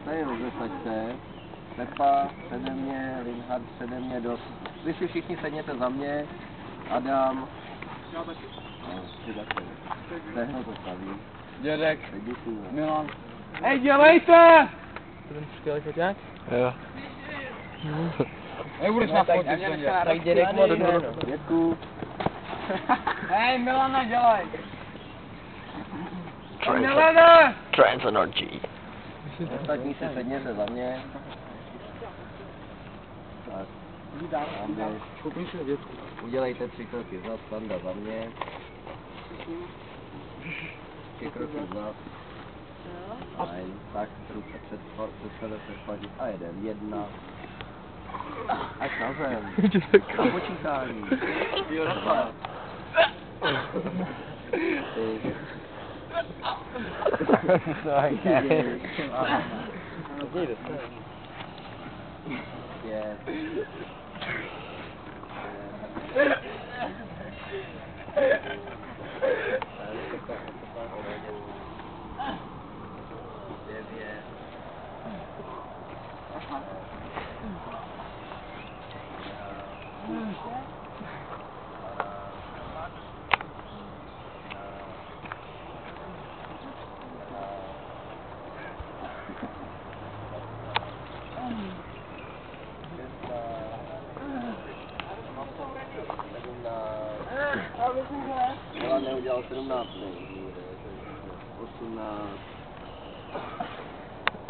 Tady rozesaďte. Pepa přede mě, Linhard přede mě, dost. Vy si všichni sedněte za mě. Adam. Já taky. No, ty taky. Stehno to staví. Dědek. Děkuju. Milan. Hej, dělejte! Ten skvělý foťák? Jo. Nebudeš na fotě, Tak dědek moc. Děkuju. Hej, Milana, dělej. Trans energy. Ostatní si sedněte za mě. Tak. Udělejte 3 kroky vzad, Standa za mě. 3 kroky vzad. Fajn, tak ruce před sebe přešladit a jeden, 1. Až na zem. Na počítání. 2. 3. 17. Neudělal 17. 18.